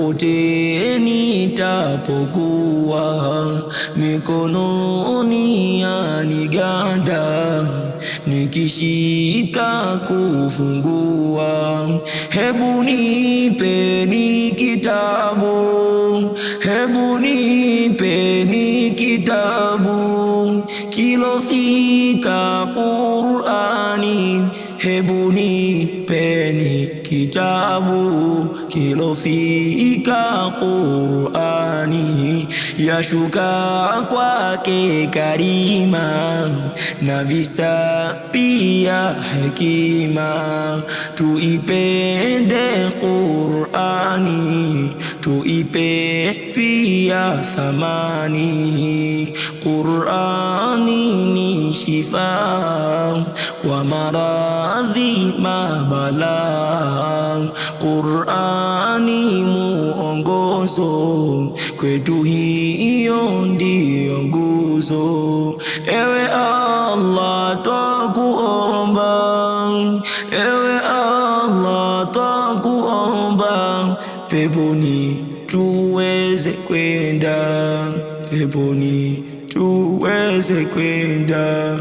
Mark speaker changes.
Speaker 1: popote nitapokuwa, mikononi yaniganda, nikishika kufungua. Hebu nipeni kitabu, hebu nipeni kitabu kilofika Qur'ani, hebu nipeni kitabu kilofika Qur'ani. Yashuka kwake karima na visa pia hekima, tuipende Qur'ani, tuipe pia thamani. Qur'ani ni shifa kwa maradhi mabala, Qur'ani muongozo kwetu, hiyo ndiyo nguzo. Ewe Allah twakuomba, ewe Allah twakuomba, peponi tuweze kwenda, peponi tuweze kwenda.